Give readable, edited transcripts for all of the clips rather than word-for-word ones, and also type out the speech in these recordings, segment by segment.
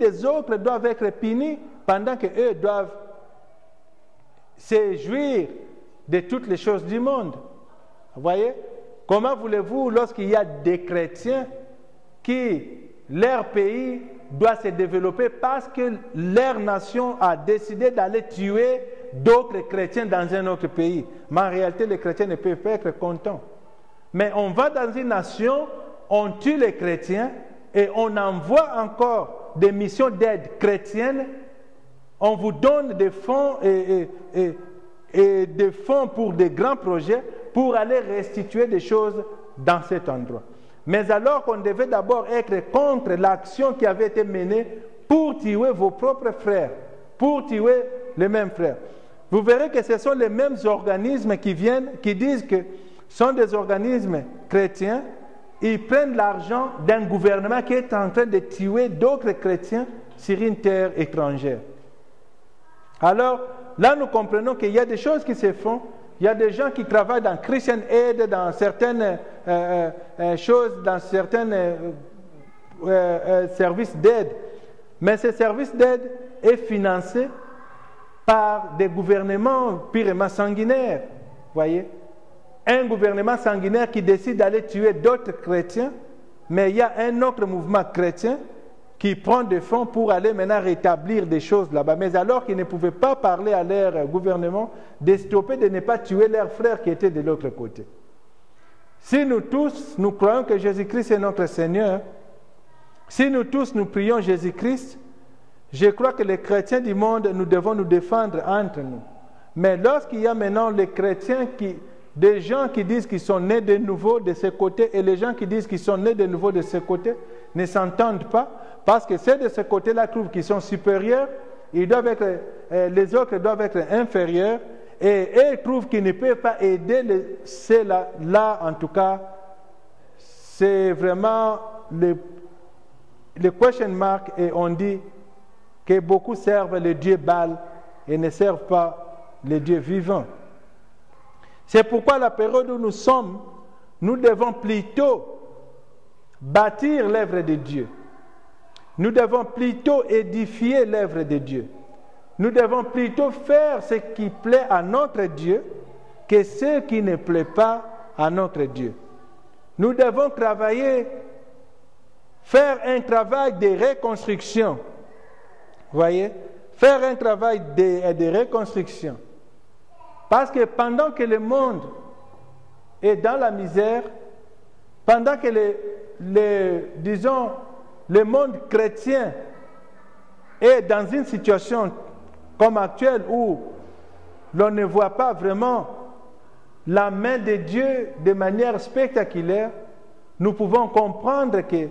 les autres doivent être punis pendant qu'eux doivent se jouir de toutes les choses du monde. Vous voyez? Comment voulez-vous, lorsqu'il y a des chrétiens qui, leur pays doit se développer parce que leur nation a décidé d'aller tuer d'autres chrétiens dans un autre pays. Mais en réalité, les chrétiens ne peuvent pas être contents. Mais on va dans une nation, on tue les chrétiens et on envoie encore des missions d'aide chrétienne. On vous donne des fonds et des fonds pour des grands projets pour aller restituer des choses dans cet endroit. Mais alors qu'on devait d'abord être contre l'action qui avait été menée pour tuer vos propres frères, pour tuer les mêmes frères. Vous verrez que ce sont les mêmes organismes qui viennent, qui disent que ce sont des organismes chrétiens. Ils prennent l'argent d'un gouvernement qui est en train de tuer d'autres chrétiens sur une terre étrangère. Alors, là, nous comprenons qu'il y a des choses qui se font. Il y a des gens qui travaillent dans Christian Aid, dans certaines choses, dans certains services d'aide. Mais ces services d'aide est financé par des gouvernements purement sanguinaires. Voyez? Un gouvernement sanguinaire qui décide d'aller tuer d'autres chrétiens, mais il y a un autre mouvement chrétien qui prend des fonds pour aller maintenant rétablir des choses là-bas. Mais alors qu'ils ne pouvaient pas parler à leur gouvernement de stopper de ne pas tuer leurs frères qui étaient de l'autre côté. Si nous tous, nous croyons que Jésus-Christ est notre Seigneur, si nous tous, nous prions Jésus-Christ, je crois que les chrétiens du monde, nous devons nous défendre entre nous. Mais lorsqu'il y a maintenant les chrétiens des gens qui disent qu'ils sont nés de nouveau de ce côté et les gens qui disent qu'ils sont nés de nouveau de ce côté ne s'entendent pas parce que ceux de ce côté-là trouvent qu'ils sont supérieurs, les autres doivent être inférieurs et ils trouvent qu'ils ne peuvent pas aider ceux-là. Là, en tout cas, c'est vraiment le question mark et on dit que beaucoup servent le Dieu Baal et ne servent pas le Dieu vivant. C'est pourquoi la période où nous sommes, nous devons plutôt bâtir l'œuvre de Dieu. Nous devons plutôt édifier l'œuvre de Dieu. Nous devons plutôt faire ce qui plaît à notre Dieu que ce qui ne plaît pas à notre Dieu. Nous devons faire un travail de reconstruction. Voyez? Faire un travail de reconstruction. Parce que pendant que le monde est dans la misère, pendant que le monde chrétien est dans une situation comme actuelle où l'on ne voit pas vraiment la main de Dieu de manière spectaculaire, nous pouvons comprendre que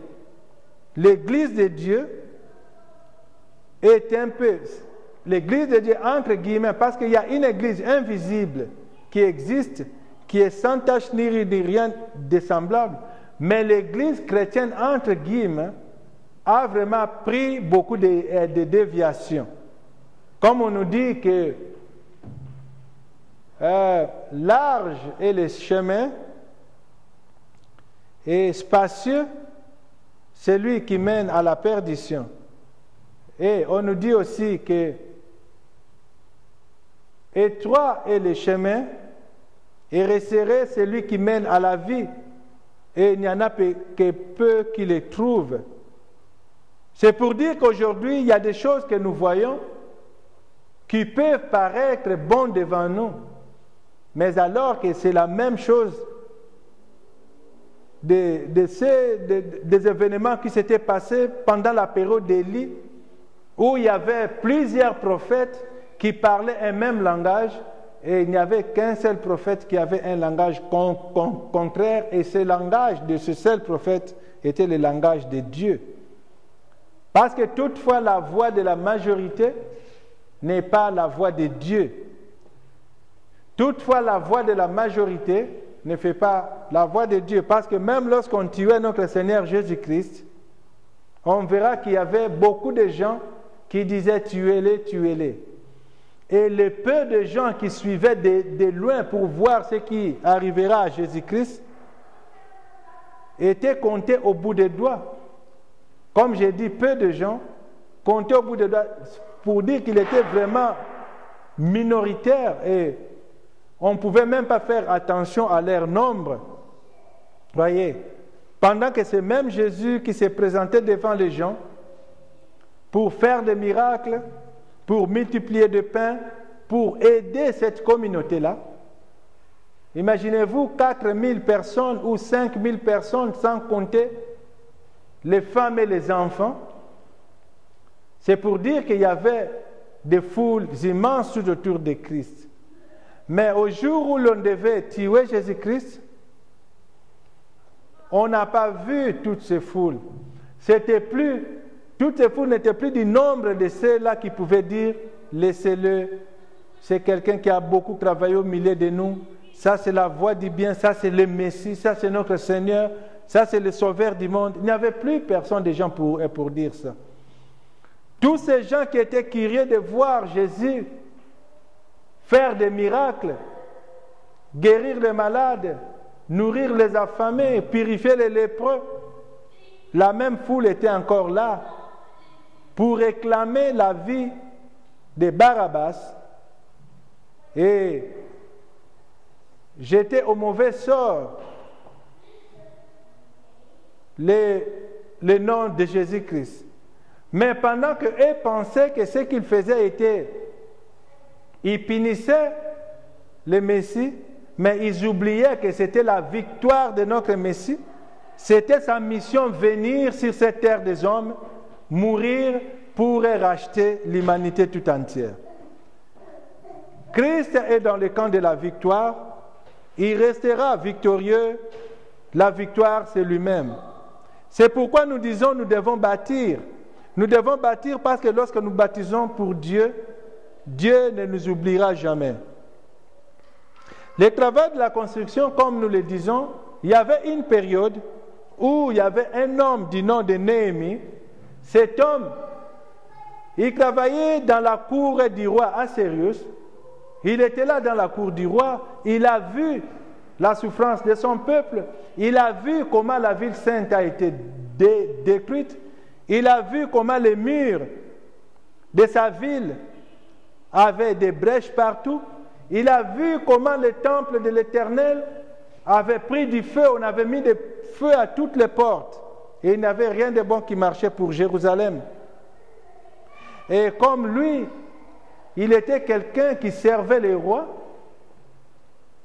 l'Église de Dieu est un peu... L'Église de Dieu, entre guillemets, parce qu'il y a une Église invisible qui existe, qui est sans tache ni rien de semblable, mais l'Église chrétienne, entre guillemets, a vraiment pris beaucoup de déviations. Comme on nous dit que large est le chemin et spacieux, celui qui mène à la perdition. Et on nous dit aussi que étroit est le chemin et resserré celui qui mène à la vie, et il n'y en a que peu qui le trouvent. C'est pour dire qu'aujourd'hui, il y a des choses que nous voyons qui peuvent paraître bonnes devant nous, mais alors que c'est la même chose des événements qui s'étaient passés pendant la période d'Élie, où il y avait plusieurs prophètes qui parlaient un même langage, et il n'y avait qu'un seul prophète qui avait un langage contraire, et ce langage de ce seul prophète était le langage de Dieu. Parce que toutefois la voix de la majorité n'est pas la voix de Dieu. Toutefois la voix de la majorité ne fait pas la voix de Dieu, parce que même lorsqu'on tuait notre Seigneur Jésus-Christ, on verra qu'il y avait beaucoup de gens qui disaient tuez-les, tuez-les. Et le peu de gens qui suivaient de loin pour voir ce qui arrivera à Jésus-Christ étaient comptés au bout des doigts. Comme j'ai dit, peu de gens, compter au bout des doigts, pour dire qu'il était vraiment minoritaire et on ne pouvait même pas faire attention à leur nombre. Voyez, pendant que c'est même Jésus qui s'est présenté devant les gens pour faire des miracles, pour multiplier de pain, pour aider cette communauté-là. Imaginez-vous 4000 personnes ou 5000 personnes sans compter les femmes et les enfants. C'est pour dire qu'il y avait des foules immenses tout autour de Christ. Mais au jour où l'on devait tuer Jésus-Christ, on n'a pas vu toutes ces foules. Toutes ces foules n'étaient plus du nombre de ceux-là qui pouvaient dire « laissez-le, c'est quelqu'un qui a beaucoup travaillé au milieu de nous, ça c'est la voie du bien, ça c'est le Messie, ça c'est notre Seigneur, ça c'est le Sauveur du monde ». Il n'y avait plus personne de gens pour dire ça. Tous ces gens qui étaient curieux de voir Jésus faire des miracles, guérir les malades, nourrir les affamés, purifier les lépreux, la même foule était encore là pour réclamer la vie de Barabbas et jeter au mauvais sort le nom de Jésus-Christ. Mais pendant qu'eux pensaient que ce qu'ils faisaient était, ils punissaient le Messie, mais ils oubliaient que c'était la victoire de notre Messie. C'était sa mission venir sur cette terre des hommes, mourir pour racheter l'humanité tout entière. Christ est dans le camp de la victoire. Il restera victorieux. La victoire, c'est lui-même. C'est pourquoi nous disons nous devons bâtir. Nous devons bâtir parce que lorsque nous baptisons pour Dieu, Dieu ne nous oubliera jamais. Les travaux de la construction, comme nous le disons, il y avait une période où il y avait un homme du nom de Néhémie. Cet homme, il travaillait dans la cour du roi Assérius. Il était là dans la cour du roi. Il a vu la souffrance de son peuple. Il a vu comment la ville sainte a été détruite. Il a vu comment les murs de sa ville avaient des brèches partout. Il a vu comment le temple de l'Éternel avait pris du feu. On avait mis des feux à toutes les portes. Et il n'y avait rien de bon qui marchait pour Jérusalem. Et comme lui, il était quelqu'un qui servait les rois,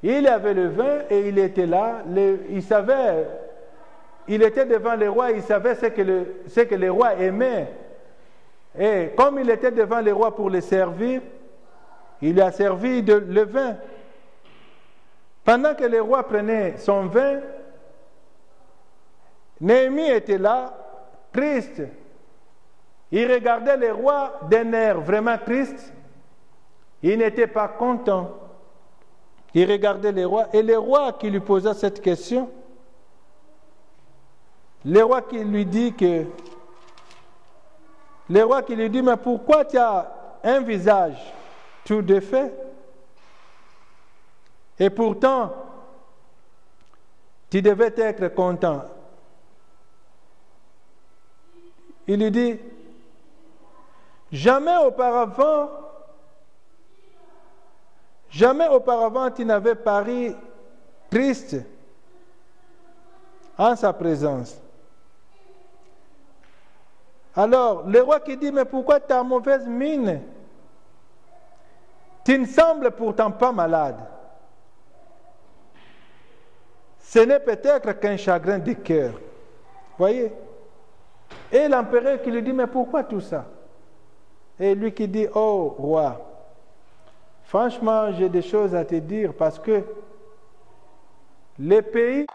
il avait le vin et il était là. Il savait, il était devant les rois, il savait ce que les rois aimaient. Et comme il était devant les rois pour les servir, il a servi le vin. Pendant que le roi prenait son vin, Néhémie était là, triste. Il regardait le roi d'un air vraiment triste. Il n'était pas content. Il regardait le roi et le roi qui lui posa cette question, le roi qui lui dit mais pourquoi tu as un visage tout défait et pourtant tu devais être content. Il lui dit, jamais auparavant tu n'avais paru triste en sa présence. Alors, le roi qui dit, mais pourquoi tu as mauvaise mine? Tu ne sembles pourtant pas malade. Ce n'est peut-être qu'un chagrin de cœur. Voyez? Et l'empereur qui lui dit, mais pourquoi tout ça? Et lui qui dit, oh roi, franchement, j'ai des choses à te dire parce que les pays